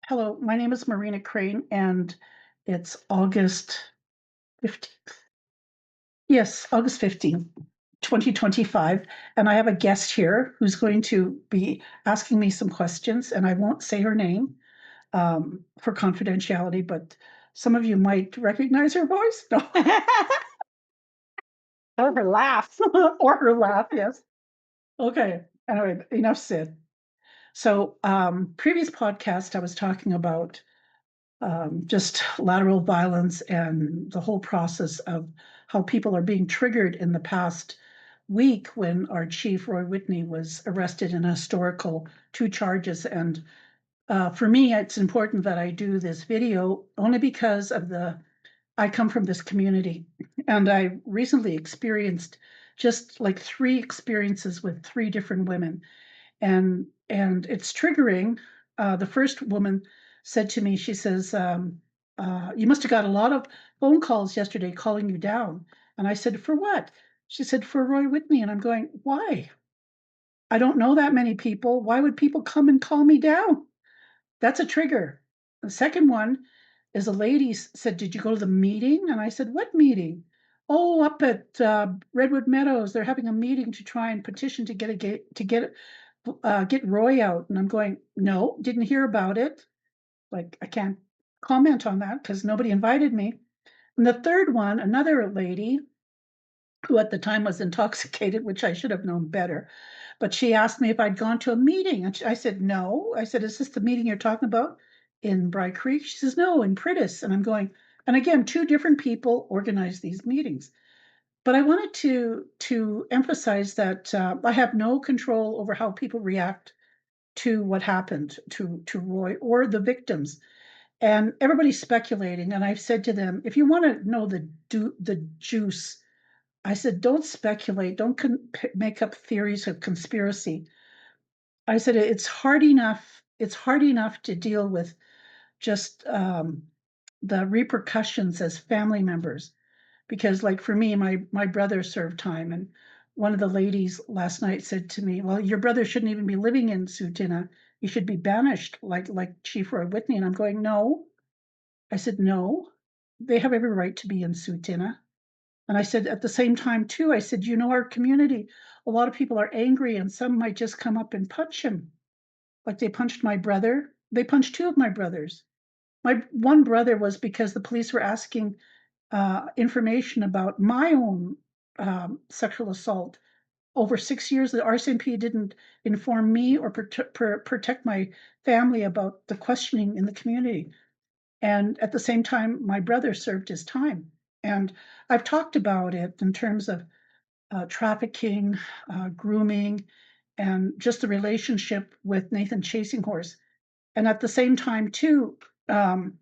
Hello, my name is Marina Crane, and it's August 15th. Yes, August 15th, 2025. And I have a guest here who's going to be asking me some questions, and I won't say her name for confidentiality, but some of you might recognize her voice. No. Or her laugh. Or her laugh, yes. Okay. Anyway, enough said. So, previous podcast, I was talking about just lateral violence and the whole process of how people are being triggered in the past week when our chief, Roy Whitney, was arrested in a historical two charges. And for me, it's important that I do this video only because of I come from this community and I recently experienced just like three experiences with three different women and it's triggering. The first woman said to me, she says, "You must have got a lot of phone calls yesterday calling you down." And I said, "For what?" She said, "For Roy Whitney." And I'm going, "Why? I don't know that many people. Why would people come and call me down?" That's a trigger. The second one is a lady said, "Did you go to the meeting?" And I said, "What meeting?" "Oh, up at Redwood Meadows. They're having a meeting to try and petition to get Roy out." And I'm going, "No, didn't hear about it." Like, I can't comment on that because nobody invited me. And the third one, another lady who at the time was intoxicated, which I should have known better, but she asked me if I'd gone to a meeting. And I said, "No." I said, "Is this the meeting you're talking about in Bry Creek?" She says, "No, in Pritis." And I'm going, and again, two different people organize these meetings. But I wanted to emphasize that I have no control over how people react to what happened to Roy or the victims. And everybody's speculating. And I've said to them, if you want to know the juice, I said, don't speculate, don't make up theories of conspiracy. I said it's hard enough. It's hard enough to deal with just the repercussions as family members, because like for me, my brother served time, and one of the ladies last night said to me, "Well, your brother shouldn't even be living in Sutina. You should be banished, like Chief Roy Whitney." And I'm going, "No." I said, "No, they have every right to be in Sutina." And I said, at the same time, too, I said, our community, a lot of people are angry and some might just come up and punch him. Like they punched my brother. They punched two of my brothers. My one brother was because the police were asking information about my own sexual assault. Over 6 years, the RCMP didn't inform me or protect my family about the questioning in the community. And at the same time, my brother served his time. And I've talked about it in terms of trafficking, grooming, and just the relationship with Nathan Chasing Horse. And at the same time, too, um,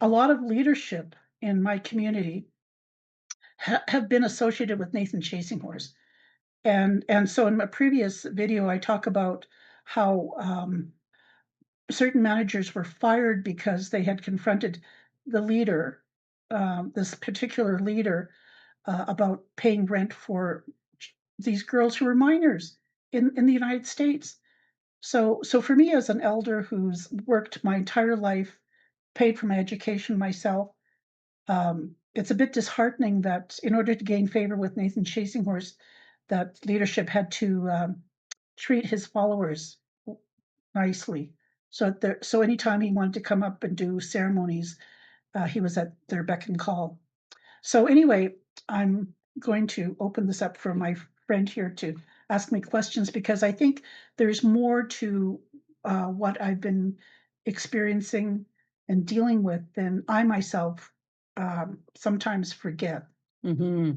a lot of leadership in my community have been associated with Nathan Chasing Horse. And so in my previous video, I talk about how certain managers were fired because they had confronted the leader, this particular leader, about paying rent for these girls who were minors in the United States. So for me as an elder who's worked my entire life, paid for my education myself, it's a bit disheartening that in order to gain favor with Nathan Chasing Horse, that leadership had to treat his followers nicely. So anytime he wanted to come up and do ceremonies, he was at their beck and call. So anyway, I'm going to open this up for my friend here to ask me questions because I think there's more to what I've been experiencing and dealing with than I myself sometimes forget. hmm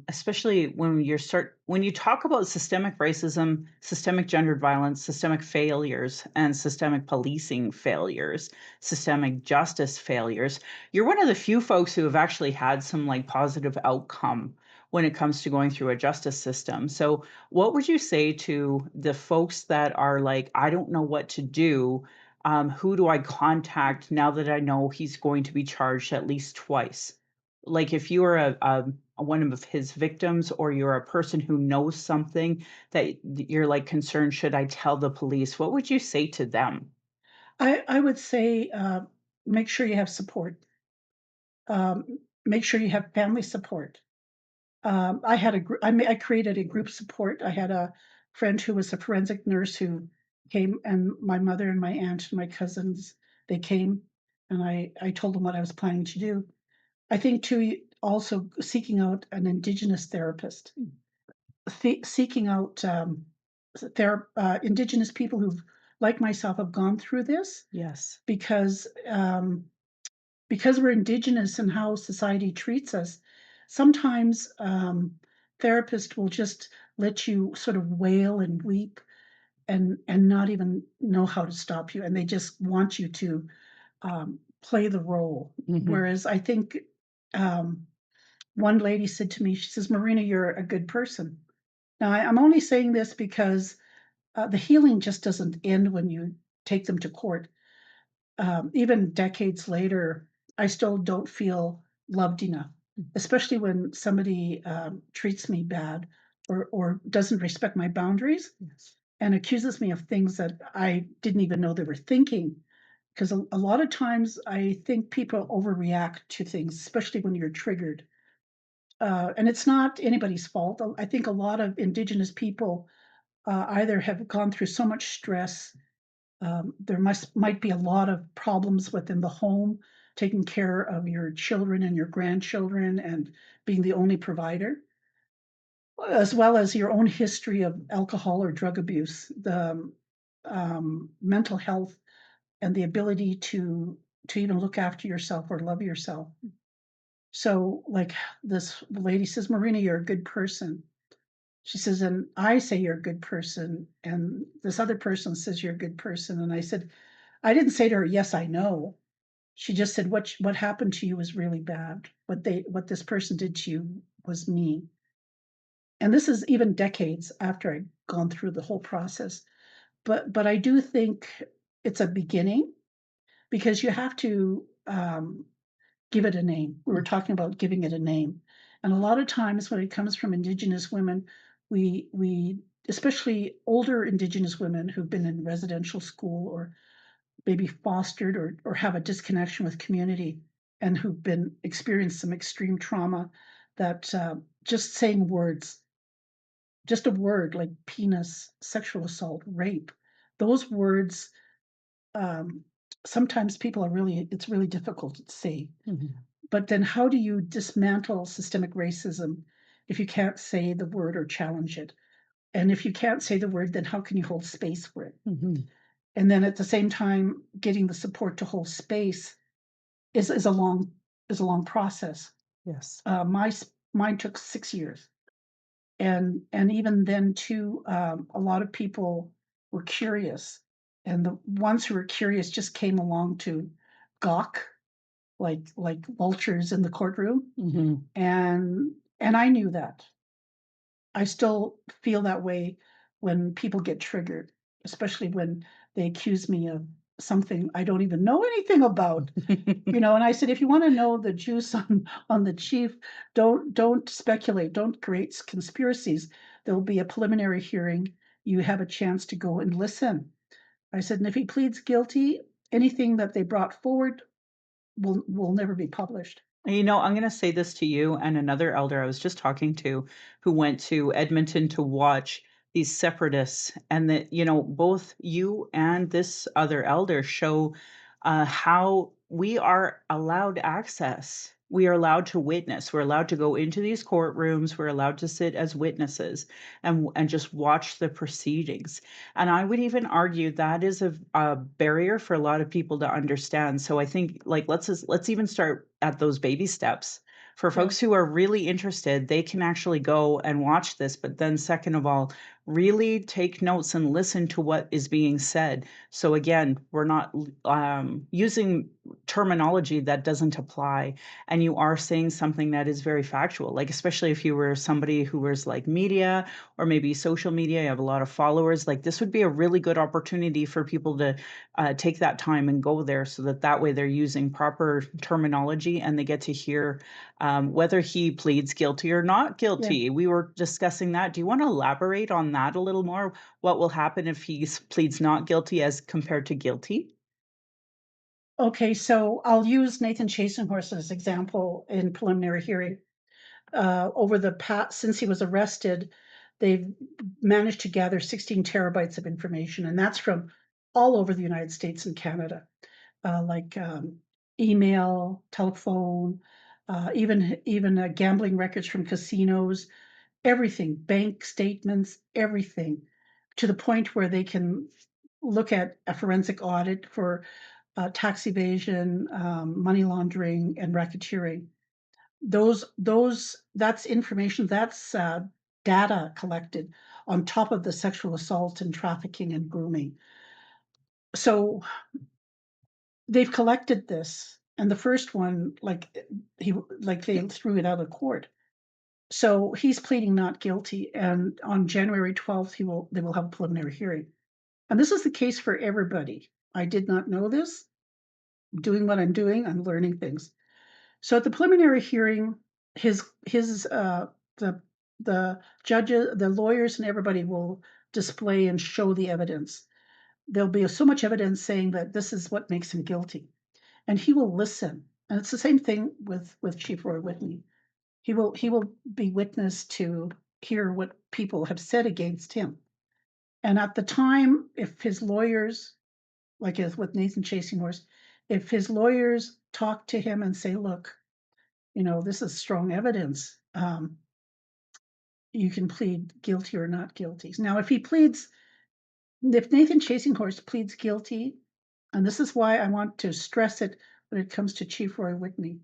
Especially when you talk about systemic racism, systemic gendered violence, systemic failures, and systemic policing failures, systemic justice failures, you're one of the few folks who have actually had some like positive outcome when it comes to going through a justice system. So, what would you say to the folks that are like, I don't know what to do? Who do I contact now that I know he's going to be charged at least twice? Like if you are one of his victims or you're a person who knows something that you're like concerned, should I tell the police? What would you say to them? I would say, make sure you have support. Make sure you have family support. I had a group. I created a group support. I had a friend who was a forensic nurse who came, and my mother and my aunt and my cousins, they came, and I told them what I was planning to do. I think too, also seeking out an indigenous therapist, seeking out indigenous people who've, like myself, have gone through this Yes. because we're indigenous and how society treats us. Sometimes therapists will just let you sort of wail and weep and not even know how to stop you, and they just want you to play the role. Mhm. Whereas I think um, one lady said to me, she says, "Marina, you're a good person." Now I'm only saying this because the healing just doesn't end when you take them to court. Even decades later, I still don't feel loved enough, especially when somebody treats me bad or doesn't respect my boundaries Yes. and accuses me of things that I didn't even know they were thinking. Because a lot of times I think people overreact to things, especially when you're triggered. And it's not anybody's fault. I think a lot of Indigenous people either have gone through so much stress. There might be a lot of problems within the home, taking care of your children and your grandchildren and being the only provider, as well as your own history of alcohol or drug abuse, the mental health and the ability to even look after yourself or love yourself. So, like this lady says, Marina, you're a good person. She says, and I say you're a good person, and this other person says you're a good person. And I said, I didn't say to her, yes, I know. She just said, what happened to you was really bad. What this person did to you was mean. And this is even decades after I'd gone through the whole process. But I do think it's a beginning because you have to give it a name. We were talking about giving it a name. And a lot of times when it comes from Indigenous women, we especially older Indigenous women who've been in residential school or maybe fostered or have a disconnection with community and who've been experienced some extreme trauma that just saying words, just a word like penis, sexual assault, rape, those words, um, sometimes people are really, it's really difficult to say. Mhm. But then how do you dismantle systemic racism if you can't say the word or challenge it? And if you can't say the word, then how can you hold space for it? Mhm. And then at the same time, getting the support to hold space is a long process. Yes. Mine took 6 years, and even then too, a lot of people were curious, and the ones who were curious just came along to gawk like vultures in the courtroom, Mhm. and I knew that. I still feel that way when people get triggered, especially when they accuse me of something I don't even know anything about. And I said, if you want to know the juice on the chief, don't speculate, don't create conspiracies. There'll be a preliminary hearing. You have a chance to go and listen. I said, and if he pleads guilty, anything that they brought forward will never be published. I'm going to say this to you and another elder I was just talking to who went to Edmonton to watch these separatists, and that, both you and this other elder show how we are allowed access. We are allowed to witness. We're allowed to go into these courtrooms. We're allowed to sit as witnesses and just watch the proceedings. And I would even argue that is a barrier for a lot of people to understand. So I think, like, let's even start at those baby steps. For Yeah, folks who are really interested, they can actually go and watch this. But then, second of all, really take notes and listen to what is being said. So again, we're not using terminology that doesn't apply, and you are saying something that is very factual. Like, especially if you were somebody who was like media or maybe social media, you have a lot of followers. Like, this would be a really good opportunity for people to take that time and go there, so that way they're using proper terminology and they get to hear whether he pleads guilty or not yeah. guilty. We were discussing that. Do you want to elaborate on that a little more? What will happen if he pleads not guilty as compared to guilty? Okay, so I'll use Nathan Chasenhorse's example in preliminary hearing. Over the past, since he was arrested, they've managed to gather 16 terabytes of information, and that's from all over the United States and Canada, like email, telephone, even gambling records from casinos, everything, bank statements, everything, to the point where they can look at a forensic audit for tax evasion, money laundering, and racketeering. That's information, that's data collected on top of the sexual assault and trafficking and grooming. So they've collected this, and the first one, they threw it out of court. So he's pleading not guilty, and on January 12th, they will have a preliminary hearing. And this is the case for everybody. I did not know this. Doing what I'm doing, I'm learning things. So at the preliminary hearing, his the judges, the lawyers, and everybody will display and show the evidence. There'll be so much evidence saying that this is what makes him guilty, and he will listen. And it's the same thing with Chief Roy Whitney. He will be witness to hear what people have said against him. And at the time, if his lawyers, like as with Nathan Chasing Horse, if his lawyers talk to him and say, look, this is strong evidence, you can plead guilty or not guilty. Now, if Nathan Chasing Horse pleads guilty, and this is why I want to stress it when it comes to Chief Roy Whitney,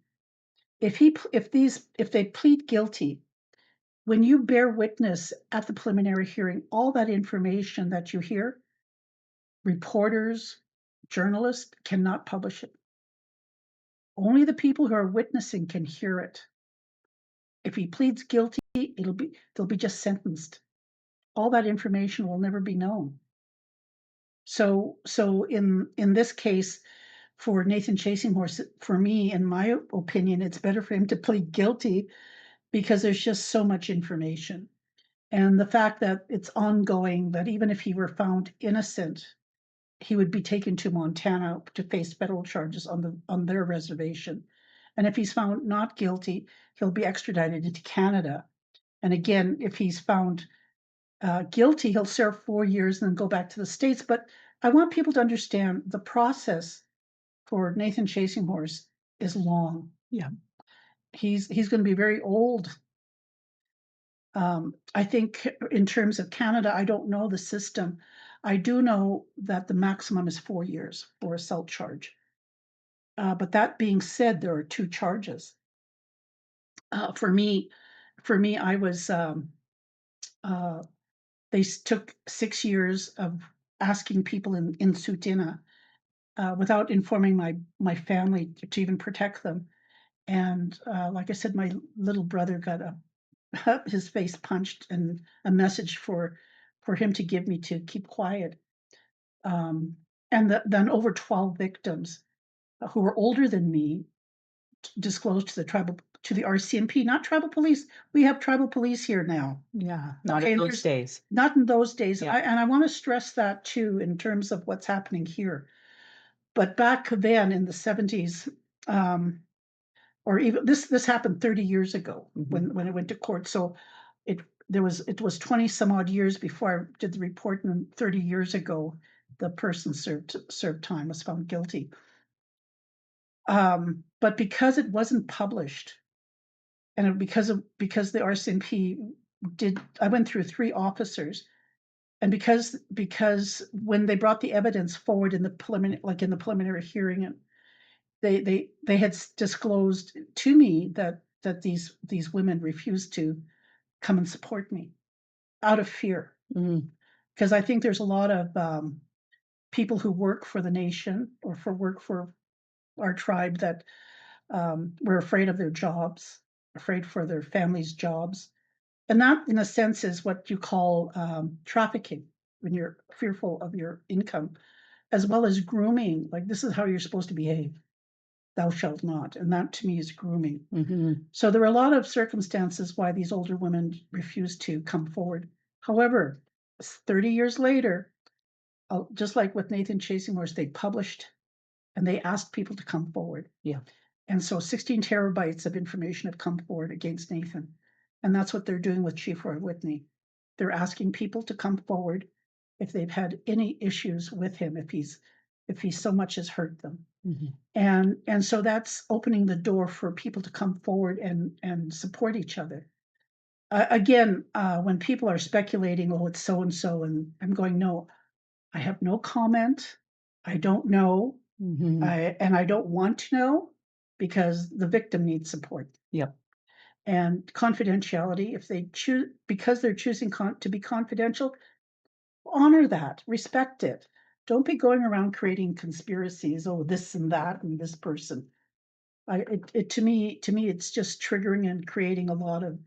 if they plead guilty, when you bear witness at the preliminary hearing, all that information that you hear, reporters, journalists cannot publish it. Only the people who are witnessing can hear it. If he pleads guilty, they'll be just sentenced. All that information will never be known. So in this case, for Nathan Chasing Horse, for me, in my opinion, it's better for him to plead guilty because there's just so much information. And the fact that it's ongoing, that even if he were found innocent, he would be taken to Montana to face federal charges on their reservation. And if he's found not guilty, he'll be extradited into Canada. And again, if he's found guilty, he'll serve 4 years and then go back to the States. But I want people to understand the process for Nathan Chasing Horse is long. Yeah. He's going to be very old. I think in terms of Canada, I don't know the system. I do know that the maximum is 4 years for assault charge. But that being said, there are two charges. For me, I was they took 6 years of asking people in Sutina without informing my family to even protect them. And like I said, my little brother got his face punched and a message for him to give me to keep quiet. Um, and then over 12 victims who were older than me disclosed to the RCMP, not tribal police. We have tribal police here now. Yeah. Not Okay, in and those days. not in those days. Yeah. And I want to stress that too in terms of what's happening here. But back then in the 70s, or even this happened 30 years ago when it went to court. So it was 20 some odd years before I did the report, and 30 years ago the person served time, was found guilty. But because it wasn't published, and because the RCMP I went through 3 officers, and because when they brought the evidence forward in the preliminary hearing, they had disclosed to me that these women refused to come and support me out of fear, because I think there's a lot of people who work for the nation or work for our tribe that were afraid of their jobs, afraid for their families' jobs. And that, in a sense, is what you call trafficking, when you're fearful of your income, as well as grooming. Like, this is how you're supposed to behave. Thou shalt not. And that to me is grooming. So there are a lot of circumstances why these older women refused to come forward. However, 30 years later, just like with Nathan Chasing Horse, they published and they asked people to come forward. Yeah. And so 16 terabytes of information have come forward against Nathan. And that's what they're doing with Chief Roy Whitney. They're asking people to come forward if they've had any issues with him, if he so much has hurt them. Mhm. And so that's opening the door for people to come forward and support each other. Again, when people are speculating, oh, it's so and so, and I'm going, no, I have no comment. I don't know. Mhm. I don't want to know because the victim needs support. Yep. And confidentiality, if they choose, because they're choosing to be confidential, honor that, respect it. Don't be going around creating conspiracies. Oh, this and that and this person. To me, it's just triggering and creating a lot of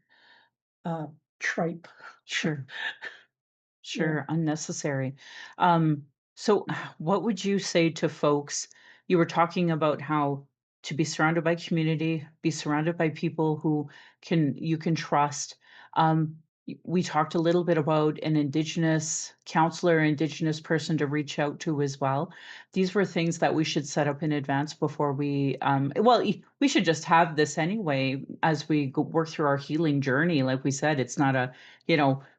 uh, tripe. Sure. Yeah. Sure, unnecessary. Um, so what would you say to folks? You were talking about how to be surrounded by community, be surrounded by people who you can trust. We talked a little bit about an indigenous counselor, indigenous person to reach out to as well. These were things that we should set up in advance before we should just have this anyway as we work through our healing journey. Like we said, it's not a,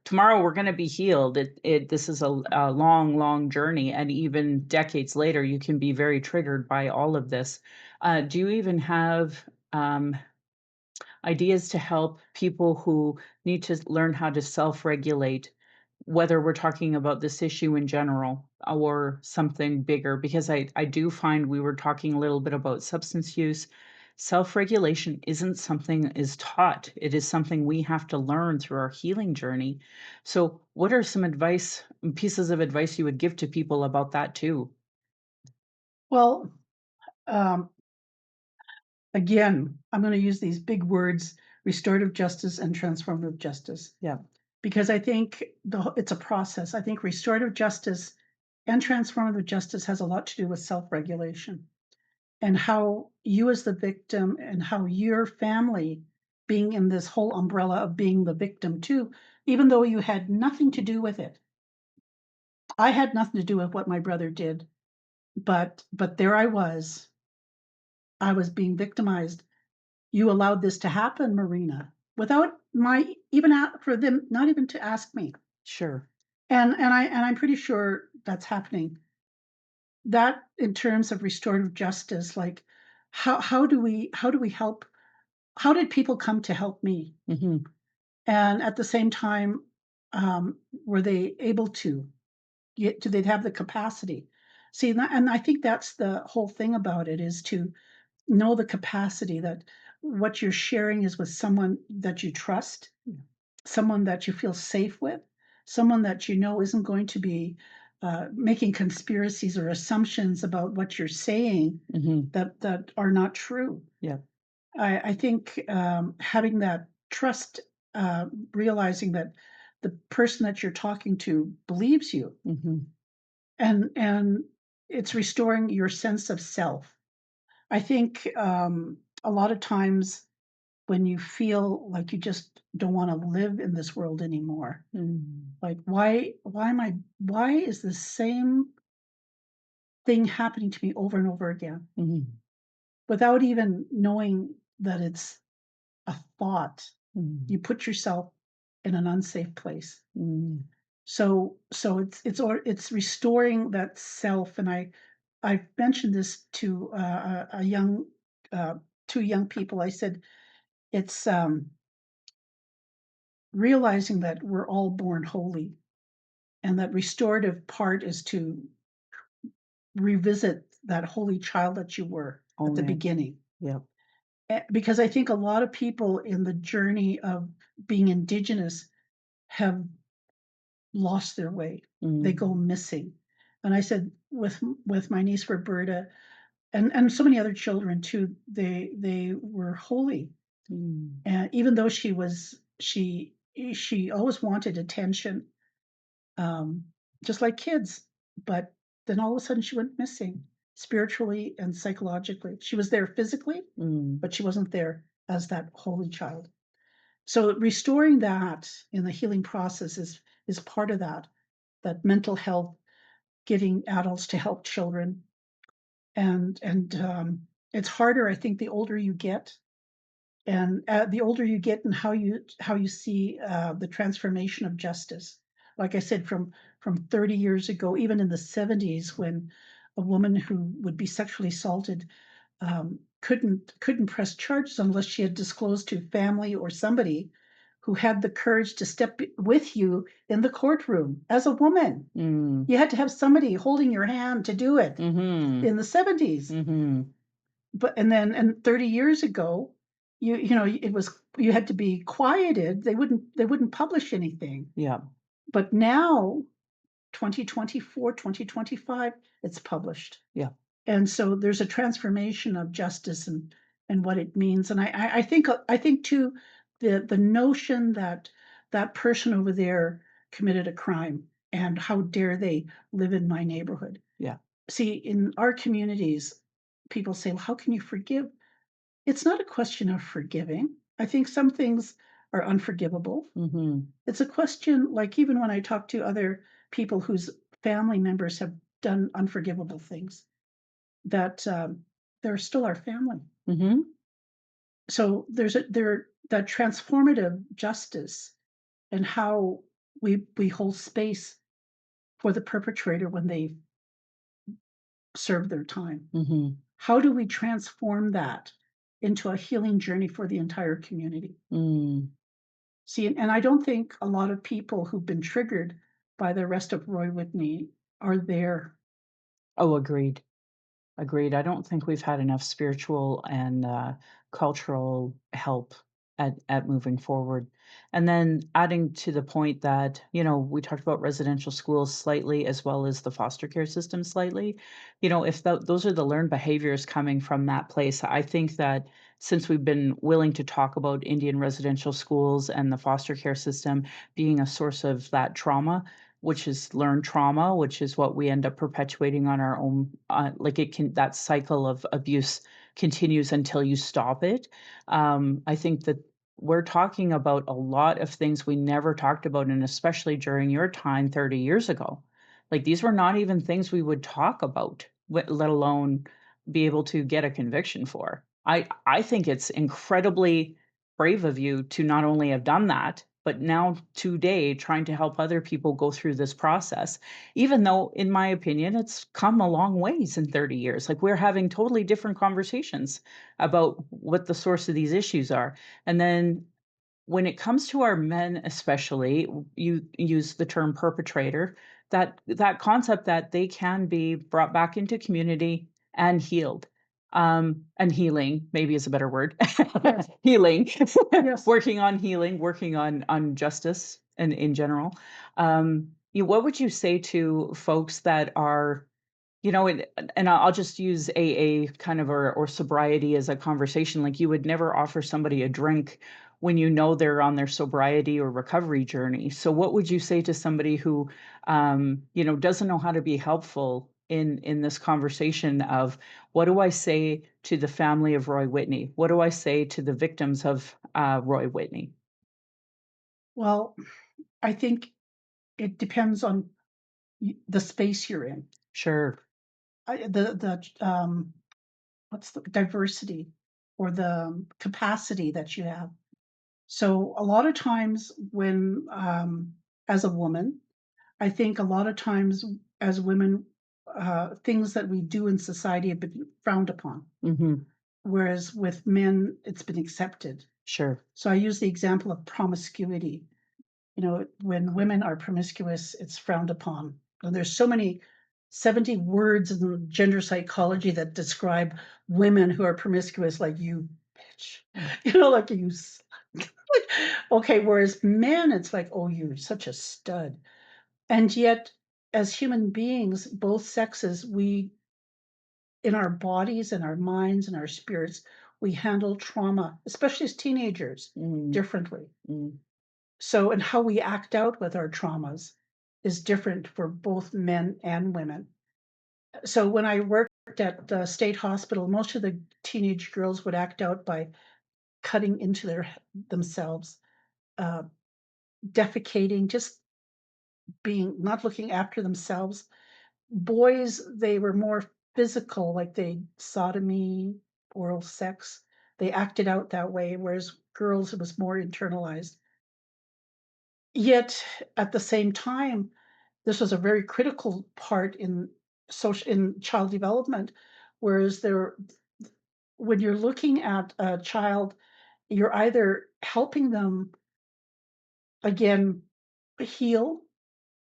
tomorrow we're going to be healed. This is a long, long journey. And even decades later, you can be very triggered by all of this. Do you even have ideas to help people who need to learn how to self regulate, whether we're talking about this issue in general or something bigger? Because I do find we were talking a little bit about substance use. Self regulation isn't something is taught, it is something we have to learn through our healing journey. So, what are some pieces of advice you would give to people about that too? Well, um, again, I'm going to use these big words: restorative justice and transformative justice. Yeah. Because I think it's a process. I think restorative justice and transformative justice has a lot to do with self-regulation and how you as the victim and how your family being in this whole umbrella of being the victim too, even though you had nothing to do with it. I had nothing to do with what my brother did, but there I was being victimized. You allowed this to happen, Marina, without my even for them not even to ask me. Sure. And I'm pretty sure that's happening. That in terms of restorative justice, like how do we help? How did people come to help me? Hmm. And at the same time, were they able to get? Do they have the capacity? See, and I think that's the whole thing about it is to know the capacity that what you're sharing is with someone that you trust, someone that you feel safe with, someone that you know isn't going to be making conspiracies or assumptions about what you're saying Hmm. that are not true. Yeah. I think having that trust, realizing that the person that you're talking to believes you, Hmm. and it's restoring your sense of self. I think a lot of times when you feel like you just don't want to live in this world anymore. Mm. Like, why is the same thing happening to me over and over again Mhm. without even knowing that it's a thought? Mhm. You put yourself in an unsafe place. Mm. So it's restoring that self. And I've mentioned this to a young, uh, two young people. I said, it's realizing that we're all born holy and that restorative part is to revisit that holy child that you were at the Own it. beginning. Yep. Because I think a lot of people in the journey of being indigenous have lost their way. They go Mm. missing. And I said with my niece Roberta and so many other children too, they were holy. Mm. And even though she always wanted attention, um, just like kids. But then all of a sudden she went missing spiritually and psychologically. She was there physically, Mm. but she wasn't there as that holy child. So restoring that in the healing process is part of that mental health, getting adults to help children. and it's harder, I think, the older you get, and the older you get, and how you see the transformation of justice. Like I said, from 30 years ago, even in the 70s, when a woman who would be sexually assaulted couldn't press charges unless she had disclosed to family or somebody who had the courage to step with you in the courtroom as a woman. Mm. You had to have somebody holding your hand to do it Mhm. in the 70s. Mhm. But and 30 years ago, it was, you had to be quieted. They wouldn't publish anything. Yeah. But now, 2024, 2025, it's published. Yeah. And so there's a transformation of justice and what it means. And I think too, the notion that that person over there committed a crime, and how dare they live in my neighborhood. Yeah. See, in our communities, people say, well, how can you forgive? It's not a question of forgiving. I think some things are unforgivable. Mhm. It's a question, like, even when I talk to other people whose family members have done unforgivable things, that they're still our family. Mhm. So that transformative justice, and how we hold space for the perpetrator when they serve their time. Mhm. How do we transform that into a healing journey for the entire community? Mm. See, and I don't think a lot of people who've been triggered by the arrest of Roy Whitney are there. Oh, agreed. Agreed. I don't think we've had enough spiritual and cultural help at moving forward. And then adding to the point that, we talked about residential schools slightly as well as the foster care system slightly. If those are the learned behaviors coming from that place, I think that since we've been willing to talk about Indian residential schools and the foster care system being a source of that trauma, which is learned trauma, which is what we end up perpetuating on our own. Like that cycle of abuse continues until you stop it. I think that we're talking about a lot of things we never talked about, and especially during your time 30 years ago. Like these were not even things we would talk about, let alone be able to get a conviction for. I think it's incredibly brave of you to not only have done that, but now today trying to help other people go through this process, even though, in my opinion, it's come a long ways in 30 years. Like we're having totally different conversations about what the source of these issues are. And then when it comes to our men especially, you use the term perpetrator, that concept that they can be brought back into community and healed, and healing maybe is a better word. Yes, Healing, yes. working on healing, working on justice and in general. What would you say to folks that are, and I'll just use AA kind of or sobriety as a conversation. Like you would never offer somebody a drink when you know they're on their sobriety or recovery journey. So what would you say to somebody who, doesn't know how to be helpful in this conversation of what do I say to the family of Roy Whitney? What do I say to the victims of Roy Whitney? Well, I think it depends on the space you're in. Sure. The what's the diversity, or the capacity that you have. So a lot of times when, as a woman, I think a lot of times as women, things that we do in society have been frowned upon, Hmm. whereas with men, it's been accepted. Sure. So I use the example of promiscuity. When women are promiscuous, it's frowned upon. And there's so many 70 words in gender psychology that describe women who are promiscuous, like you bitch, like you. Okay, whereas men, it's like, oh, you're such a stud. And yet, as human beings, both sexes, we, in our bodies and our minds and our spirits, we handle trauma, especially as teenagers, Mm, differently. mm, So, and how we act out with our traumas is different for both men and women. So, when I worked at the state hospital, most of the teenage girls would act out by cutting into themselves, uh, defecating, just being not looking after themselves. Boys, they were more physical, like they sodomy, oral sex, they acted out that way, whereas girls, it was more internalized. Yet, at the same time, this was a very critical part in child development, whereas there when you're looking at a child, you're either helping them, again, heal,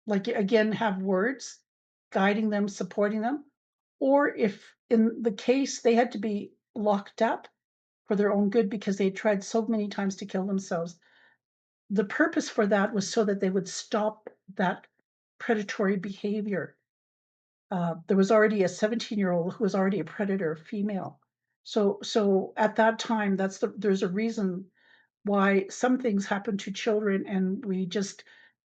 like, again, have words, guiding them, supporting them, or if in the case they had to be locked up for their own good because they had tried so many times to kill themselves. The purpose for that was so that they would stop that predatory behavior. There was already a 17-year-old who was already a predator, female. So at that time, there's a reason why some things happen to children, and we just,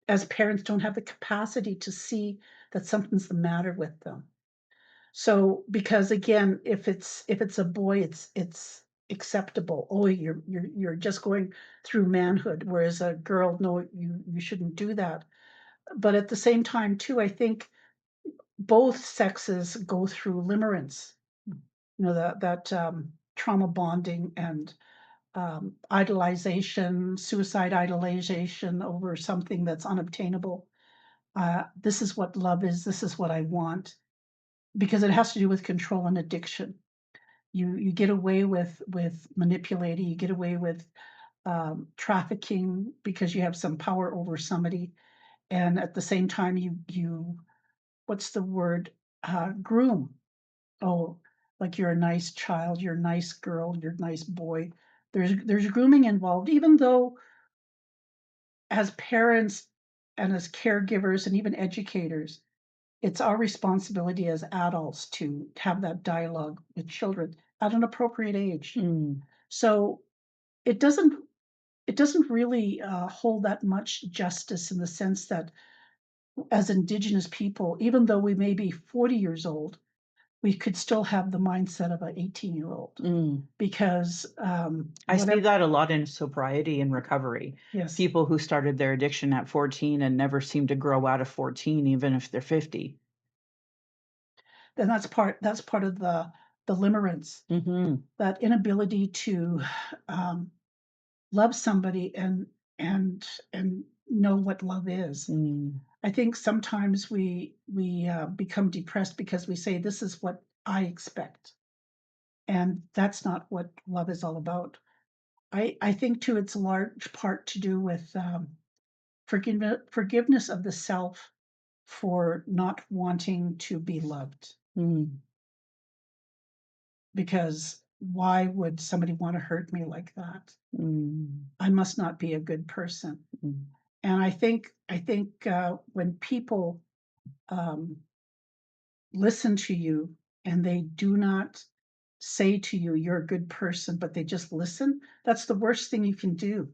as parents, don't have the capacity to see that something's the matter with them. So, because again, if it's a boy, it's acceptable. Oh, you're just going through manhood, whereas a girl, no, you shouldn't do that. But at the same time, too, I think both sexes go through limerence. That trauma bonding and idolization, suicide idolization over something that's unobtainable. This is what love is. This is what I want, because it has to do with control and addiction. You get away with manipulating. You get away with trafficking because you have some power over somebody, and at the same time, you what's the word, groom. Oh, like you're a nice child, you're a nice girl, you're a nice boy. There's grooming involved, even though as parents and as caregivers and even educators, it's our responsibility as adults to have that dialogue with children at an appropriate age. Mm. So it doesn't it doesn't really hold that much justice in the sense that as Indigenous people, even though we may be 40 years old, we could still have the mindset of an 18-year-old Mm. because I see whatever. that a lot in sobriety and recovery. Yes, People who started their addiction at 14 and never seem to grow out of 14 even if they're 50. then that's part of the limerence, Mhm. that inability to um, love somebody and know what love is. Mm. I think sometimes we become depressed because we say this is what I expect, and that's not what love is all about. I think too it's a large part to do with forgiveness of the self for not wanting to be loved. Mm. Because why would somebody want to hurt me like that? Mm. I must not be a good person. Mm. And I think when people um, listen to you and they do not say to you, you're a good person, but they just listen, that's the worst thing you can do.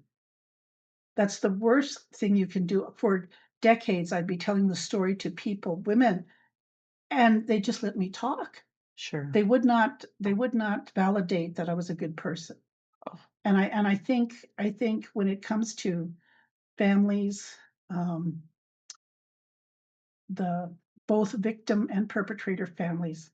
That's the worst thing you can do. For decades, I'd be telling the story to people, women, and they just let me talk. Sure. They would not validate that I was a good person. Oh. And I think when it comes to families, um, the both victim and perpetrator families,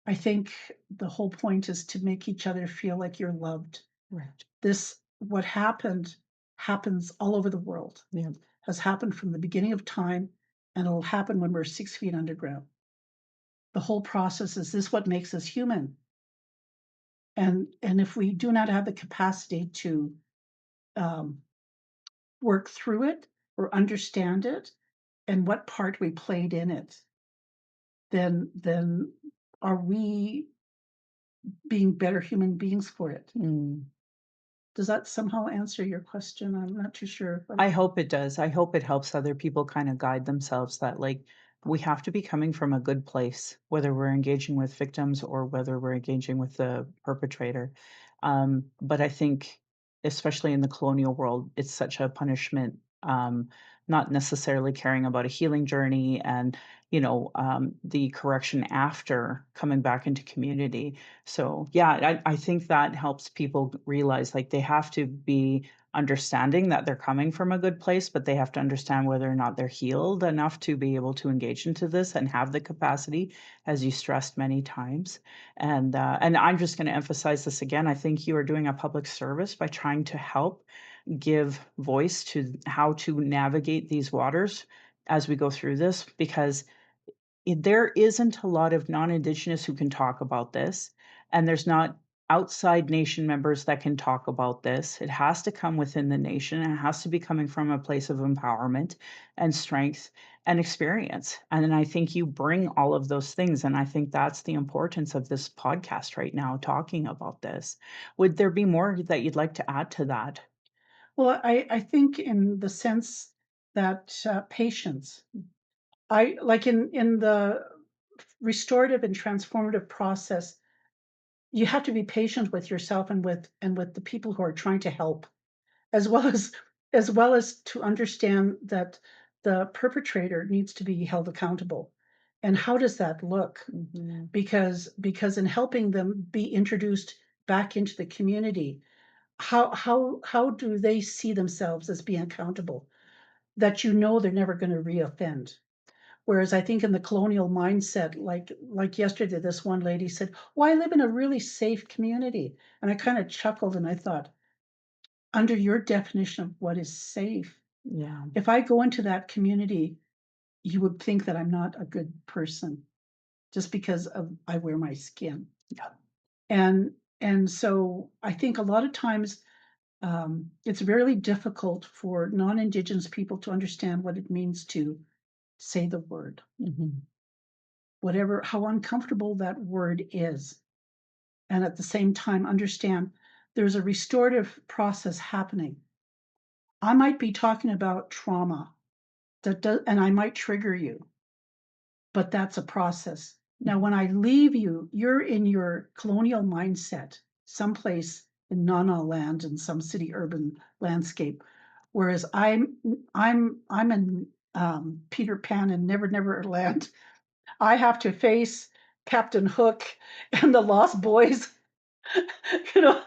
I think the whole point is to make each other feel like you're loved. Right. This what happened happens all over the world. Yeah. Has happened from the beginning of time, and it'll happen when we're 6 feet underground. The whole process is this what makes us human. And if we do not have the capacity to um, work through it or understand it and what part we played in it, then are we being better human beings for it? Mm. Does that somehow answer your question? I'm not too sure. But I hope it does. I hope it helps other people kind of guide themselves that, like, we have to be coming from a good place, whether we're engaging with victims or whether we're engaging with the perpetrator. But I think, especially in the colonial world, it's such a punishment, not necessarily caring about a healing journey and, the correction after coming back into community. So, yeah, I think that helps people realize like they have to be understanding that they're coming from a good place, but they have to understand whether or not they're healed enough to be able to engage into this and have the capacity, as you stressed many times. And I'm just going to emphasize this again. I think you are doing a public service by trying to help give voice to how to navigate these waters as we go through this, because there isn't a lot of non-Indigenous who can talk about this, and there's not outside nation members that can talk about this. It has to come within the nation, and it has to be coming from a place of empowerment and strength and experience. And then I think you bring all of those things, and I think that's the importance of this podcast right now, talking about this. Would there be more that you'd like to add to that? Well, I think in the sense that patience, I like in the restorative and transformative process, you have to be patient with yourself and with the people who are trying to help, as well as to understand that the perpetrator needs to be held accountable. And how does that look? Mhm. Because in helping them be introduced back into the community, how do they see themselves as being accountable? That they're never going to reoffend. Whereas I think in the colonial mindset, like yesterday, this one lady said, "Well, I live in a really safe community." And I kind of chuckled and I thought, under your definition of what is safe, Yeah. if I go into that community, you would think that I'm not a good person just because of I wear my skin. Yeah. And and so I think a lot of times it's really difficult for non-Indigenous people to understand what it means to say the word, Mhm. whatever, how uncomfortable that word is. And at the same time, understand there's a restorative process happening. I might be talking about trauma and I might trigger you, but that's a process. Now, Mhm. when I leave you, you're in your colonial mindset, someplace in Nana land in some city urban landscape, whereas I'm in Peter Pan and Never Never Land. I have to face Captain Hook and the Lost Boys. you know,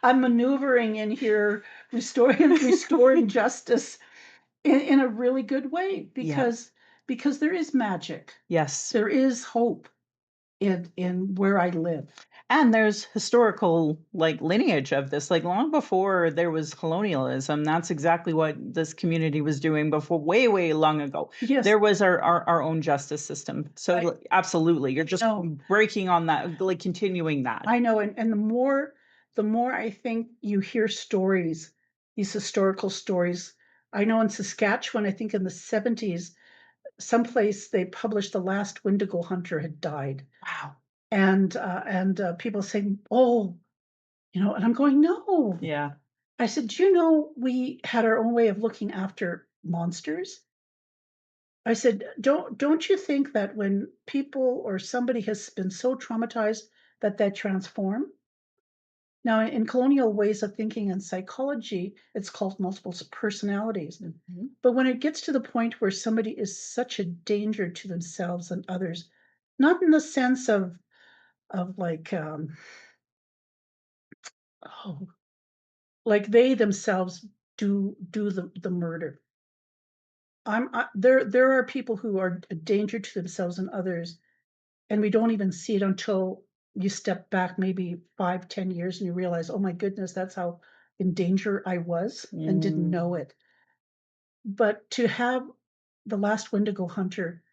I'm maneuvering in here, restoring justice in a really good way Yeah. because there is magic. Yes. There is hope in where I live. And there's historical, like, lineage of this, like, long before there was colonialism, that's exactly what this community was doing before, way, way long ago. Yes, There was our own justice system. So, I absolutely, you're just know. breaking on that, like, continuing that. I know, and the more I think you hear stories, these historical stories. I know in Saskatchewan, I think in the 70s, someplace they published the last Wendigo hunter had died. Wow. And people saying, "Oh, and I'm going, "No." Yeah. I said, "Do you know we had our own way of looking after monsters?" I said, "Don't you think that when people or somebody has been so traumatized that they transform?" Now, in colonial ways of thinking and psychology, it's called multiple personalities. Mhm. But when it gets to the point where somebody is such a danger to themselves and others, not in the sense of like oh, like they themselves do the murder. There are people who are a danger to themselves and others, and we don't even see it until you step back maybe 5, 10 years and you realize, oh my goodness, that's how in danger I was and didn't Mm, know it. But to have the last Wendigo hunter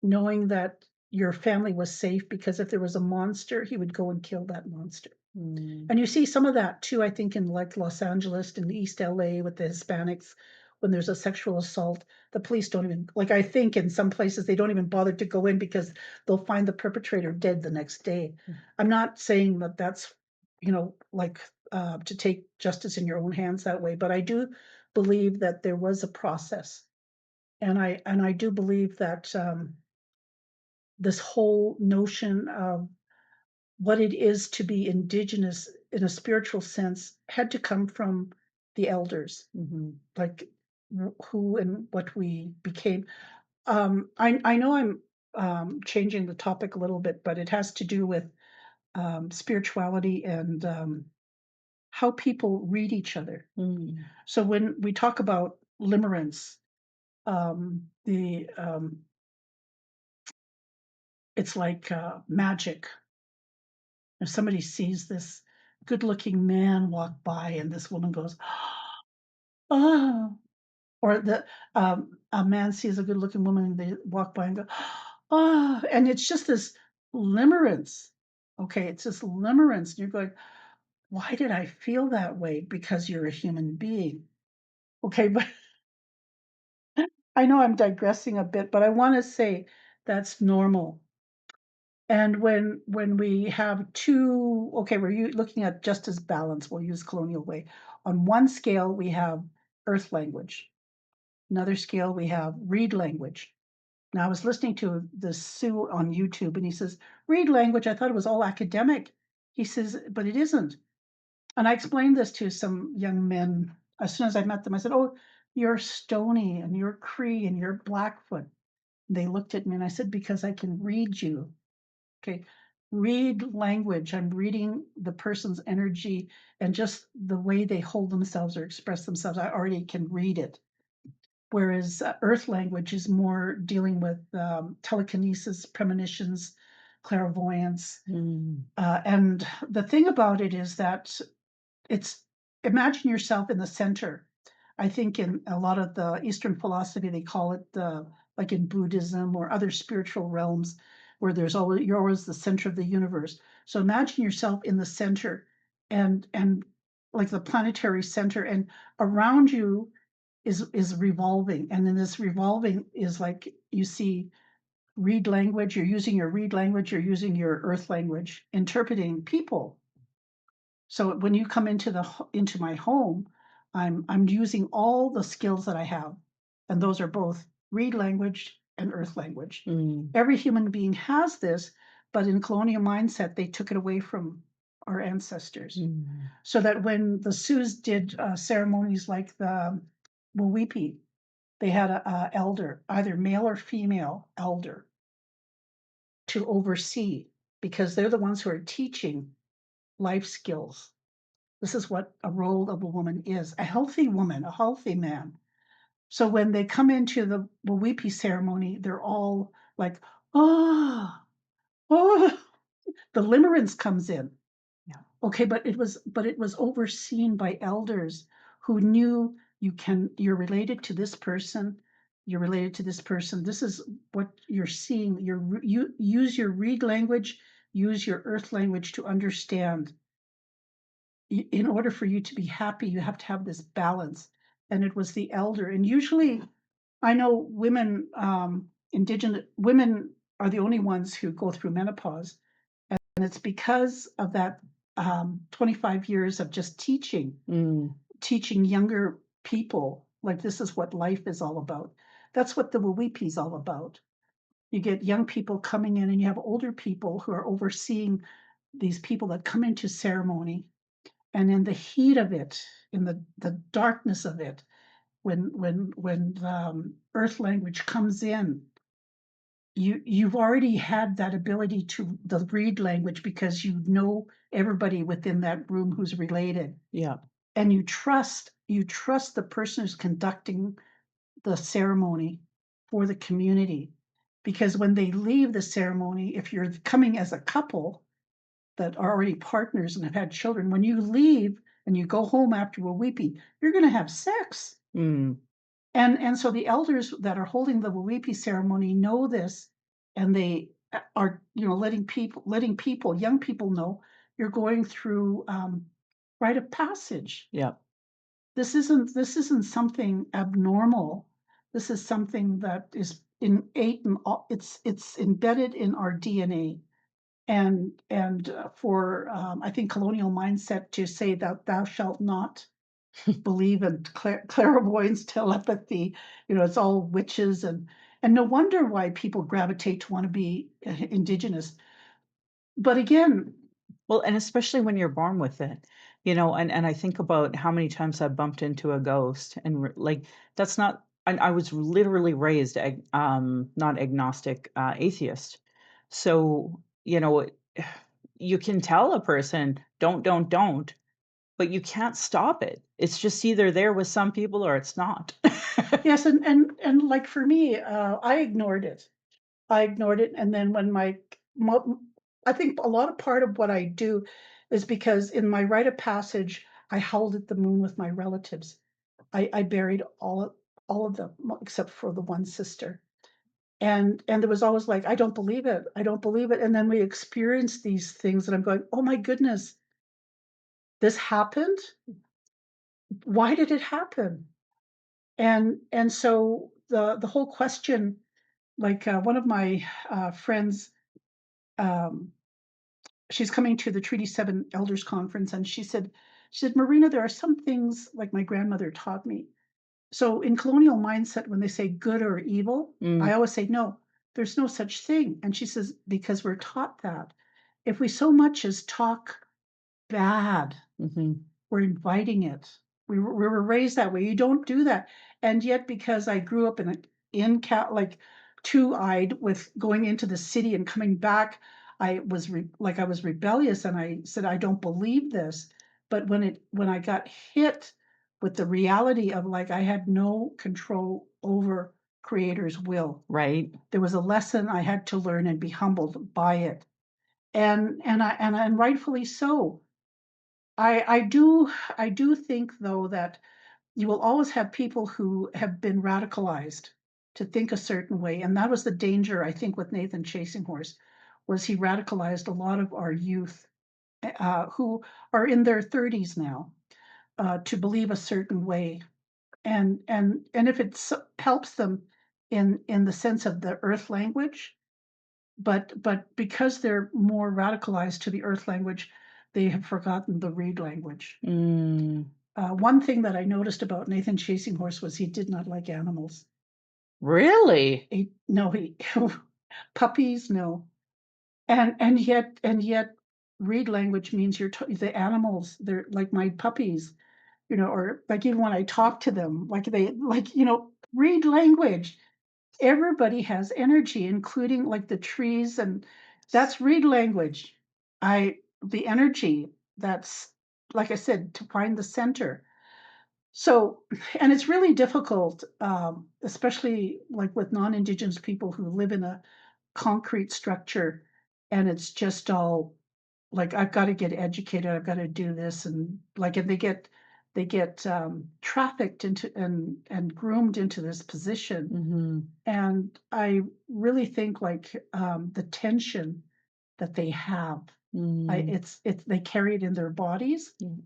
knowing that your family was safe because if there was a monster, he would go and kill that monster. mm, And you see some of that too, I think, in like Los Angeles and East LA with the Hispanics. When there's a sexual assault, the police don't even, like, I think in some places they don't even bother to go in because they'll find the perpetrator dead the next day. I'm not saying that that's, like to take justice in your own hands that way, but I do believe that there was a process. And I do believe that this whole notion of what it is to be indigenous in a spiritual sense had to come from the elders, mhm. like who and what we became. I know I'm changing the topic a little bit, but it has to do with spirituality and how people read each other. Mm. So when we talk about limerence, it's like magic. If somebody sees this good-looking man walk by, and this woman goes, "Oh," or a man sees a good-looking woman, and they walk by and go, "Oh," and it's just this limerence. Okay, it's this limerence, and you're going, "Why did I feel that way?" Because you're a human being. Okay, but I know I'm digressing a bit, but I wanna say that's normal. And when we have two, okay, we're looking at justice balance, we'll use colonial way. On one scale, we have earth language. Another scale, we have read language. Now, I was listening to the Sue on YouTube, and he says, read language, I thought it was all academic. He says, but it isn't. And I explained this to some young men as soon as I met them. I said, oh, you're Stony and you're Cree and you're Blackfoot. They looked at me and I said, because I can read you. Okay. Read language. I'm reading the person's energy and just the way they hold themselves or express themselves. I already can read it. Whereas earth language is more dealing with telekinesis, premonitions, clairvoyance. Mm. And the thing about it is that it's imagine yourself in the center. I think in a lot of the Eastern philosophy, they call it like in Buddhism or other spiritual realms, where you're always the center of the universe. So imagine yourself in the center, and like the planetary center, and around you is revolving, and in this revolving is like you see read language. You're using your read language. You're using your earth language, interpreting people. So when you come into my home, I'm using all the skills that I have, and those are both read language and earth language. Mm. Every human being has this, but in colonial mindset, they took it away from our ancestors. Mm. So that when the Sioux did ceremonies like the Wawipi, they had a elder, either male or female elder, to oversee because they're the ones who are teaching life skills. This is what a role of a woman is, a healthy woman, a healthy man. So when they come into the Wawipi ceremony, they're all like, oh, oh, the limerence comes in. Yeah. Okay, but it was overseen by elders who knew you're related to this person, you're related to this person. This is what you're seeing. You use your read language, use your earth language to understand in order for you to be happy, you have to have this balance. And it was the elder. And usually, I know women, indigenous women are the only ones who go through menopause. And it's because of that 25 years of just Mm. teaching younger people, like this is what life is all about. That's what the Wawipi is all about. You get young people coming in, and you have older people who are overseeing these people that come into ceremony, and in the heat of it, in the darkness of it, when earth language comes in, you've already had that ability to the read language because you know everybody within that room who's related, Yeah. and you trust the person who's conducting the ceremony for the community, because when they leave the ceremony, if you're coming as a couple that are already partners and have had children, when you leave and you go home after a weepy, you're going to have sex. Mm. And so the elders that are holding the weepy ceremony know this, and they are letting people, young people know you're going through rite of passage. Yeah. This isn't something abnormal. This is something that is innate and it's embedded in our DNA. And for I think colonial mindset to say that thou shalt not believe in clairvoyance, telepathy, it's all witches, and no wonder why people gravitate to want to be indigenous. But again, Well, and especially when you're born with it, and I think about how many times I bumped into a ghost and like that's not. And I was literally raised not agnostic, atheist. So you can tell a person don't, but you can't stop it. It's just either there with some people or it's not. Yes, and like for me, I ignored it. I ignored it, and then when I think a lot of part of what I do is because in my rite of passage, I howled at the moon with my relatives. I buried all of them except for the one sister. And there was always like, I don't believe it. I don't believe it. And then we experienced these things and I'm going, "Oh my goodness, this happened? Why did it happen?" And so the whole question, like one of my friends, um, she's coming to the Treaty 7 Elders Conference, and she said, "Marina, there are some things like my grandmother taught me." So in colonial mindset, when they say good or evil, Mm, I always say, no, there's no such thing. And she says, because we're taught that. If we so much as talk bad, mhm. we're inviting it. We were raised that way. You don't do that. And yet, because I grew up like two-eyed with going into the city and coming back, I was rebellious and I said, I don't believe this. But when I got hit with the reality of like I had no control over creator's will, Right? there was a lesson I had to learn and be humbled by it. And rightfully so. I do think though that you will always have people who have been radicalized to think a certain way, and that was the danger I think with Nathan Chasing Horse, was he radicalized a lot of our youth who are in their 30s now to believe a certain way, and if it helps them in the sense of the earth language, but because they're more radicalized to the earth language, they have forgotten the reed language. Mm, One thing that I noticed about Nathan Chasing Horse was he did not like animals. really? No, he puppies, no. And yet reed language means the animals, they're like my puppies, or like even when I talk to them, like they like, reed language. Everybody has energy, including like the trees, and that's reed language. The energy that's, like I said, to find the center. So, and it's really difficult, especially like with non-Indigenous people who live in a concrete structure, and it's just all like I've got to get educated, I've got to do this, and like, and they get trafficked into and groomed into this position, Mhm. and I really think like the tension that they have, Mm, it's they carry it in their bodies. mm,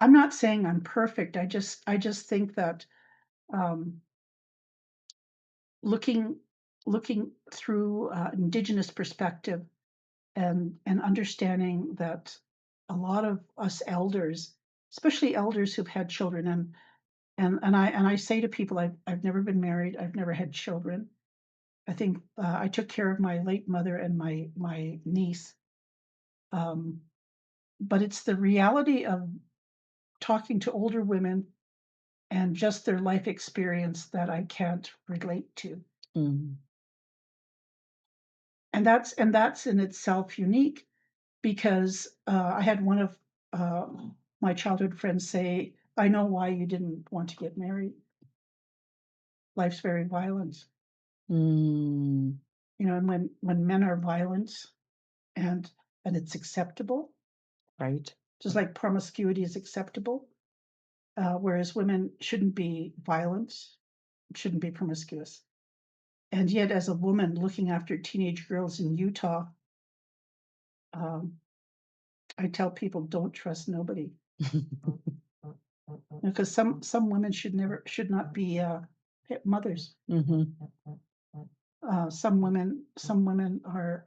I'm not saying I'm perfect. I just think that um, looking looking through indigenous perspective and understanding that a lot of us elders, especially elders who've had children, and I say to people, I've never been married, I've never had children. I think I took care of my late mother and my niece, um, but it's the reality of talking to older women and just their life experience that I can't relate to. mm, And that's in itself unique because I had one of uh, my childhood friends say, "I know why you didn't want to get married. Life's very violent." mm, And when men are violent and it's acceptable, right. just like promiscuity is acceptable, whereas women shouldn't be violent, shouldn't be promiscuous. And yet, as a woman looking after teenage girls in Utah, um, I tell people don't trust nobody because some women should not be mothers. Mhm. Some women are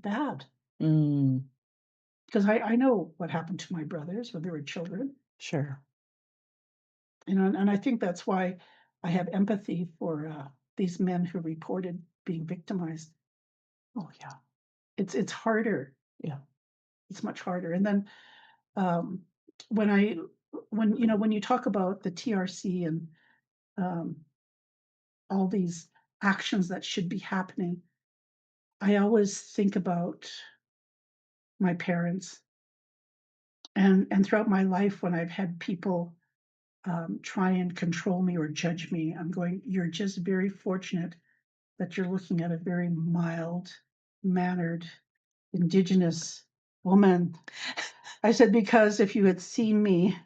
bad Mm, because I know what happened to my brothers when they were children, sure. and I think that's why I have empathy for these men who reported being victimized. Oh, yeah. It's harder. Yeah. It's much harder. And then um, when I when you talk about the TRC and um, all these actions that should be happening, I always think about my parents And throughout my life, when I've had people try and control me or judge me, I'm going, you're just very fortunate that you're looking at a very mild mannered indigenous woman. I said, because if you had seen me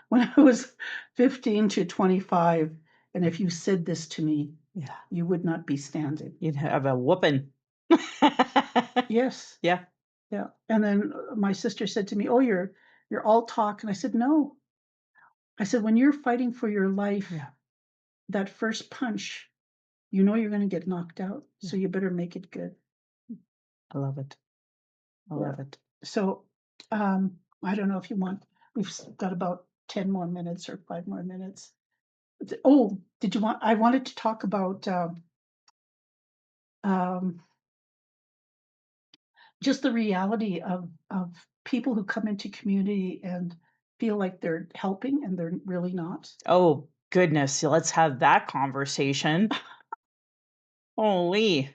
when I was 15 to 25, and if you said this to me, Yeah. you would not be standing. You'd have a whooping. Yes. Yeah. Yeah. And then my sister said to me, "Oh, you're all talk." And I said, "No." I said, "When you're fighting for your life, Yeah. that first punch, you know you're going to get knocked out, Yeah. so you better make it good." I love it. I Yeah. love it. So, I don't know if you want. We've got about 10 more minutes or 5 more minutes. Oh, did you want? I wanted to talk about um, just the reality of people who come into community and feel like they're helping and they're really not. Oh, goodness. Let's have that conversation. Holy.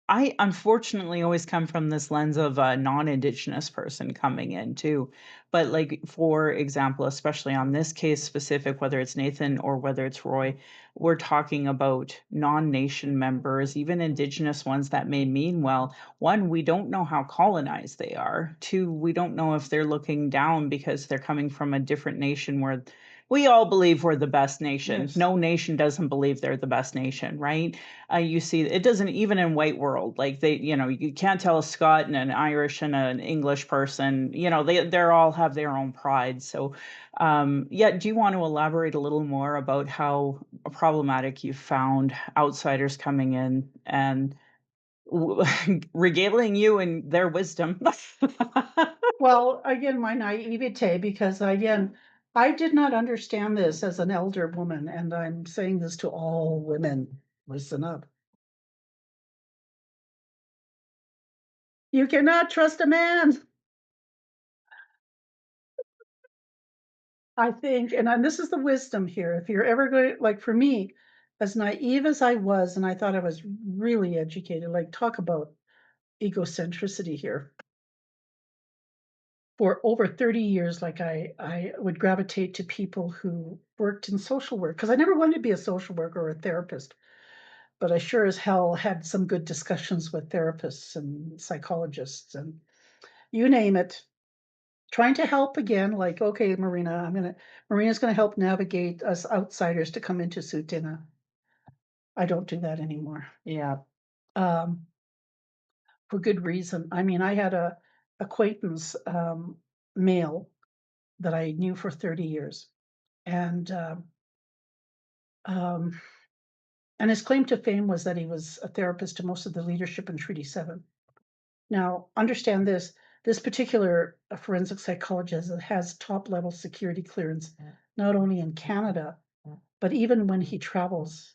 I unfortunately always come from this lens of a non-indigenous person coming in too. But like for example, especially on this case specific, whether it's Nathan or whether it's Roy, we're talking about non-nation members, even indigenous ones that may mean well. One, we don't know how colonized they are. Two, we don't know if they're looking down because they're coming from a different nation where we all believe we're the best nation. Yes. No nation doesn't believe they're the best nation, right? You see it doesn't even in white world, like they, you can't tell a Scot and an Irish and an English person, they're all have their own pride. So, yeah, do you want to elaborate a little more about how problematic you found outsiders coming in and regaling you in their wisdom? Well, again, my naivete, because again, I did not understand this as an elder woman, and I'm saying this to all women. Listen up. You cannot trust a man. I think, and this is the wisdom here. If you're ever going, like for me, as naive as I was, and I thought I was really educated, like talk about egocentricity here. For over 30 years, like I would gravitate to people who worked in social work because I never wanted to be a social worker or a therapist, but I sure as hell had some good discussions with therapists and psychologists and you name it, trying to help again, like, okay, Marina's gonna help navigate us outsiders to come into Sutina. I don't do that anymore. Yeah. Um, for good reason. I mean, I had a acquaintance, male that I knew for 30 years. And um, and his claim to fame was that he was a therapist to most of the leadership in Treaty 7. Now, understand this, this particular forensic psychologist has top level security clearance, not only in Canada, but even when he travels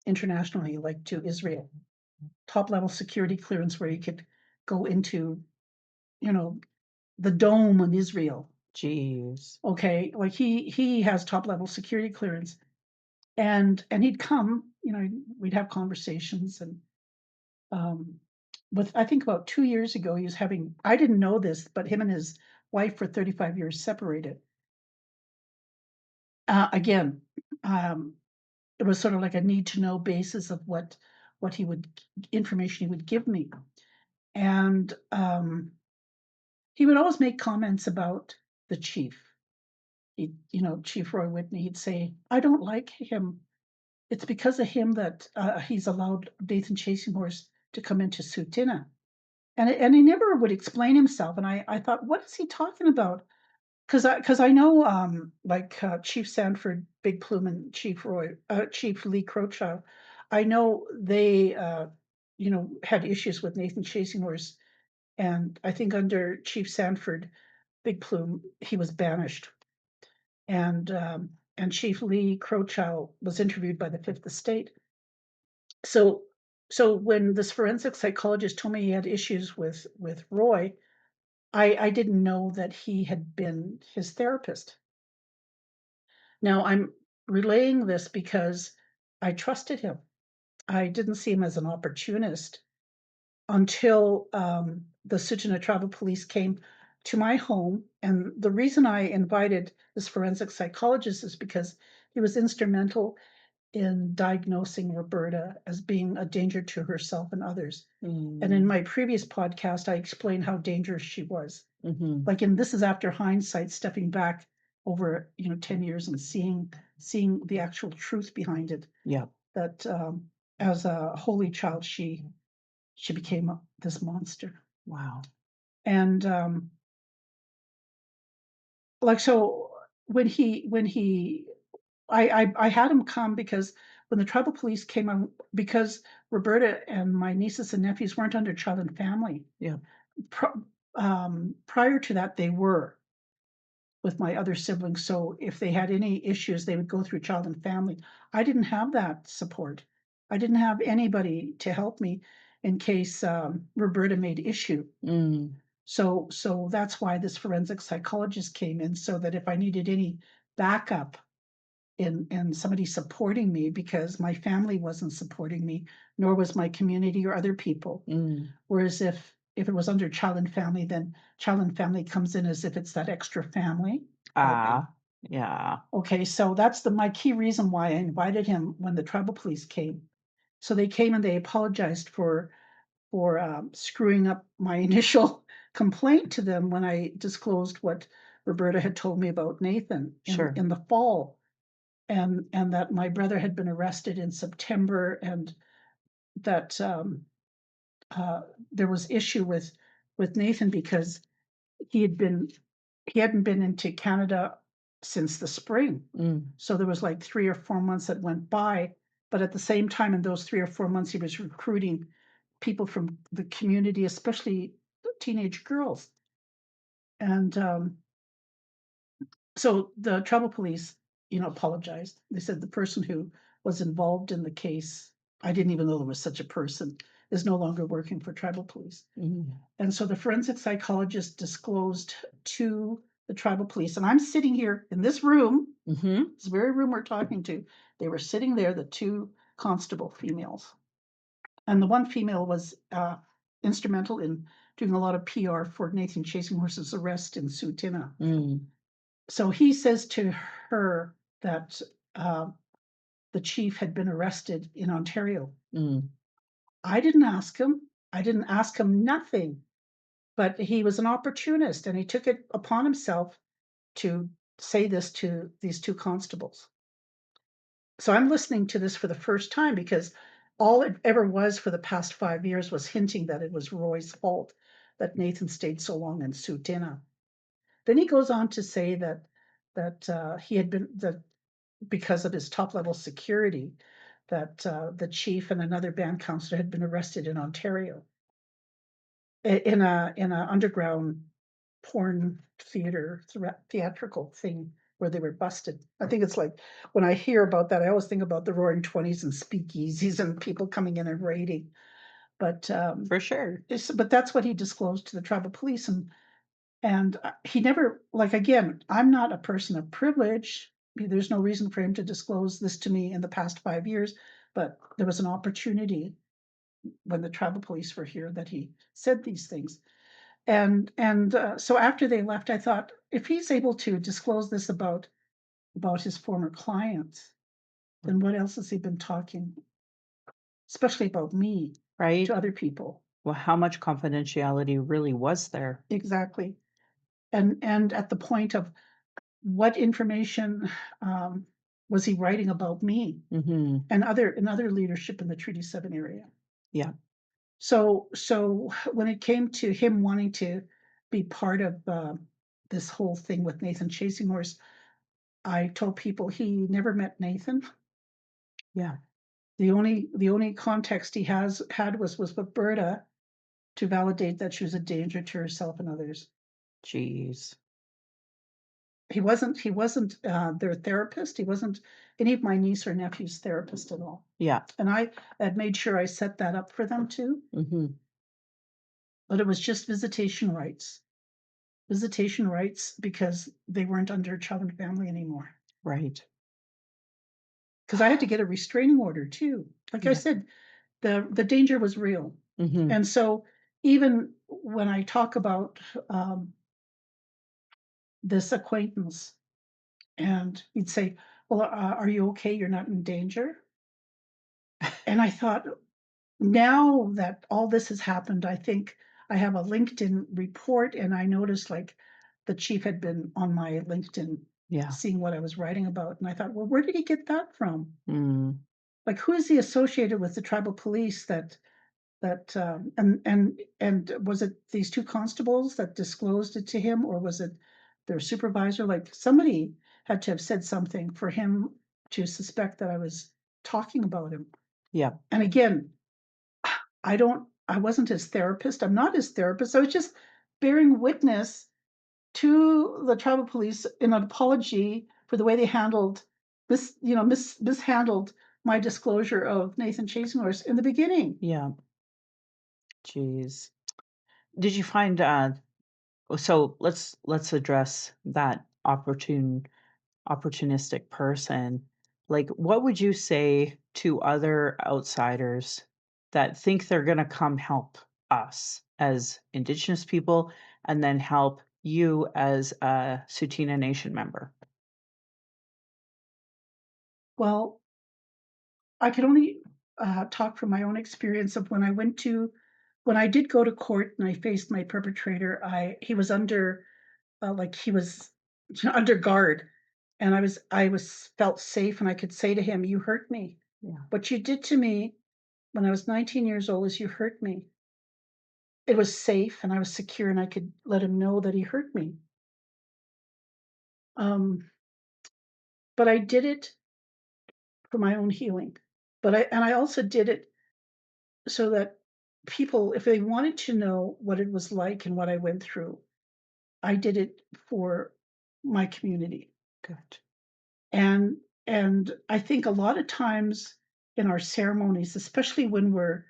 internationally, like to Israel, top level security clearance where he could go into, you know, the dome in Israel. Jeez. Okay, like he has top level security clearance, and he'd come, we'd have conversations, and um, with I think about 2 years ago, he was having. I didn't know this, but him and his wife for 35 years separated. Again, um, it was sort of like a need to know basis of what he would information he would give me, and he would always make comments about the chief. Chief Roy Whitney. He'd say, "I don't like him. It's because of him that he's allowed Nathan Chasing Horse to come into Sutina." And he never would explain himself. And I thought, what is he talking about? Because I know like Chief Sanford, Big Plume, and Chief Lee Crowchild, I know they had issues with Nathan Chasing Horse, and I think under Chief Sanford, Big Plume, he was banished, and Chief Lee Crowchild was interviewed by the Fifth Estate. So so when this forensic psychologist told me he had issues with Roy, I didn't know that he had been his therapist. Now I'm relaying this because I trusted him. I didn't see him as an opportunist until the Sutuna Tribal Police came. to my home. And the reason I invited this forensic psychologist is because he was instrumental in diagnosing Roberta as being a danger to herself and others. And in my previous podcast, I explained how dangerous she was. Mm-hmm. Like, and this is after hindsight, stepping back over 10 years and seeing the actual truth behind it. Yeah. That as a holy child, she became this monster. Wow. And like, so when he I had him come because when the tribal police came on, because Roberta and my nieces and nephews weren't under child and family. Yeah. Prior to that, they were with my other siblings. So if they had any issues, they would go through child and family. I didn't have that support. I didn't have anybody to help me in case Roberta made issue. Mm. So that's why this forensic psychologist came in, so that if I needed any backup in somebody supporting me, because my family wasn't supporting me, nor was my community or other people. Mm. Whereas if it was under child and family, then child and family comes in as if it's that extra family. Yeah. Okay, so that's my key reason why I invited him when the tribal police came. So they came and they apologized for screwing up my initial complaint to them when I disclosed what Roberta had told me about Nathan Sure. in the fall, and that my brother had been arrested in September, and that uh, there was issue with Nathan because he had been he hadn't been into Canada since the spring. Mm. So there was like 3 or 4 months that went by, but at the same time, in those 3 or 4 months, he was recruiting people from the community, especially teenage girls. And so the tribal police, apologized. They said the person who was involved in the case, I didn't even know there was such a person, is no longer working for tribal police. Mm. And so the forensic psychologist disclosed to the tribal police, and I'm sitting here in this room, Mm-hmm. this very room we're talking to. They were sitting there, the two constable females. And the one female was instrumental in doing a lot of PR for Nathan Chasing Horse's arrest in Sutina. Mm. So he says to her that uh, the chief had been arrested in Ontario. Mm. I didn't ask him. I didn't ask him nothing. But he was an opportunist, and he took it upon himself to say this to these two constables. So I'm listening to this for the first time, because all it ever was for the past 5 years was hinting that it was Roy's fault that Nathan stayed so long in Sutina. Then he goes on to say that he had been, that because of his top level security, that the chief and another band counselor had been arrested in Ontario in a underground porn theater theatrical thing where they were busted. I think it's like, when I hear about that, I always think about the Roaring Twenties and speakeasies and people coming in and raiding. But For sure. but that's what he disclosed to the tribal police, and he never, like, again, I'm not a person of privilege. There's no reason for him to disclose this to me in the past 5 years, but there was an opportunity when the tribal police were here that he said these things. And so after they left, I thought, if he's able to disclose this about his former clients, then what else has he been talking, especially about me, Right. to other people? Well, how much confidentiality really was there? Exactly. And at the point of what information um, was he writing about me Mm-hmm. and other leadership in the Treaty 7 area? Yeah. So when it came to him wanting to be part of this whole thing with Nathan Chasing Horse, I told people he never met Nathan. Yeah. The only context he had was with Berta, to validate that she was a danger to herself and others. Jeez. He wasn't their therapist. He wasn't any of my niece or nephew's therapist at all. Yeah. And I had made sure I set that up for them too. Mm-hmm. But it was just visitation rights. Visitation rights because they weren't under child and family anymore. Right. Because I had to get a restraining order too. Like I Yeah. said, the danger was real. Mm-hmm. And so even when I talk about um, this acquaintance, and he'd say, "Well, are you okay? You're not in danger?" And I thought, now that all this has happened, I think I have a LinkedIn report, and I noticed, like, the chief had been on my LinkedIn Yeah. seeing what I was writing about, and I thought, "Well, where did he get that from? Mm. Like, who is he associated with the tribal police and was it these 2 constables that disclosed it to him, or was it their supervisor?" Like, somebody had to have said something for him to suspect that I was talking about him. Yeah. And again, I wasn't his therapist. I'm not his therapist. I was just bearing witness to the tribal police in an apology for the way they handled mishandled my disclosure of Nathan Chasing Horse in the beginning. Yeah. Jeez. Did you find, so let's address that opportunistic person. Like, what would you say to other outsiders that think they're gonna come help us as Indigenous people and then help you as a Tsuut'ina Nation member? Well, I can only talk from my own experience of when I did go to court and I faced my perpetrator. I He was under like he was under guard, and I was felt safe, and I could say to him, "You hurt me. Yeah. What you did to me when I was 19 years old is you hurt me." It was safe and I was secure, and I could let him know that he hurt me. Um, but I did it for my own healing. I also did it so that people, if they wanted to know what it was like and what I went through, I did it for my community. Good. And I think a lot of times in our ceremonies, especially when we're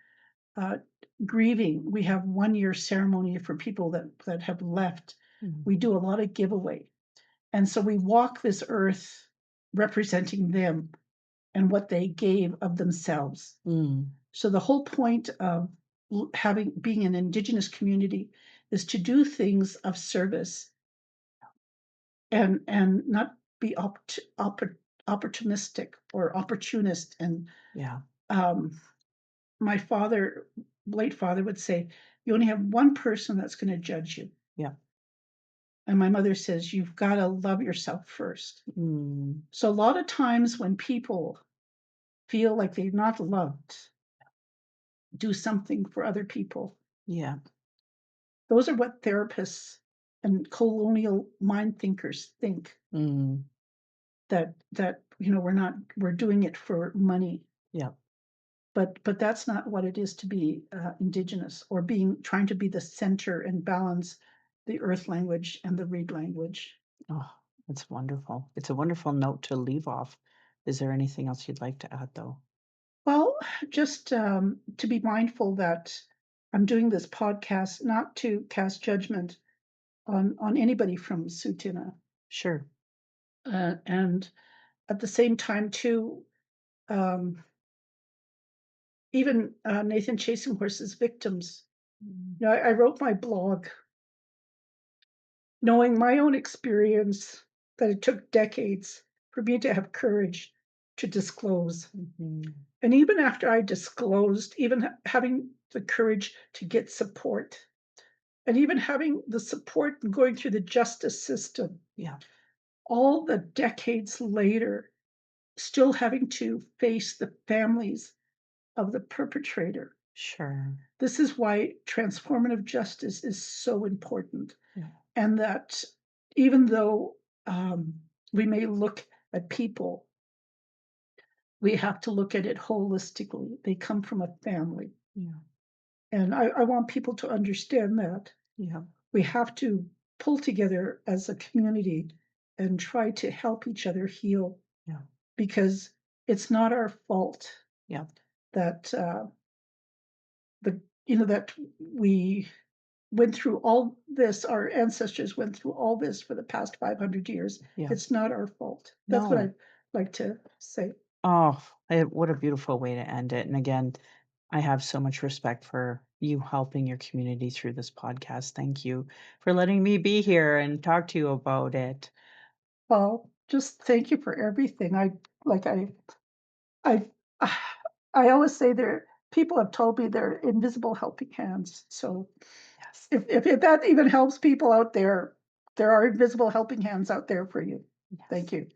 uh, grieving, we have 1 year ceremony for people that have left. Mhm. We do a lot of giveaway, and so we walk this earth representing them and what they gave of themselves. Mm. So the whole point of having being an indigenous community is to do things of service and not be opportunistic or opportunist. And Yeah. um, my father, late father, would say, "You only have one person that's going to judge you." Yeah. And my mother says, "You've got to love yourself first." Mm. So a lot of times when people feel like they're not loved, do something for other people. Yeah. Those are what therapists and colonial mind thinkers think, Mm. that we're doing it for money. Yeah. But that's not what it is to be indigenous, or being trying to be the center and balance the earth language and the reed language. Oh, it's wonderful. It's a wonderful note to leave off. Is there anything else you'd like to add, though? Well, just to be mindful that I'm doing this podcast not to cast judgment on anybody from Sutina, Sure. and at the same time too, um, even Nathan Chasing Horse's victims. Mm. I wrote my blog knowing my own experience, that it took decades for me to have courage to disclose. Mhm. And even after I disclosed, even having the courage to get support, and even having the support and going through the justice system, Yeah. all the decades later, still having to face the families of the perpetrator. Sure. This is why transformative justice is so important. Yeah. And that even though we may look at people, we have to look at it holistically. They come from a family. Yeah. And I want people to understand that Yeah. we have to pull together as a community and try to help each other heal, Yeah. because it's not our fault Yeah. that the that we went through all this. Our ancestors went through all this for the past 500 years. Yeah. It's not our fault. That's what No. I'd like to say. Oh, what a beautiful way to end it. And again, I have so much respect for you helping your community through this podcast. Thank you for letting me be here and talk to you about it. Well, just thank you for everything. Like, I I always say there people have told me they're invisible helping hands. So Yes. if that even helps people out there, there are invisible helping hands out there for you. Thank Yes. you.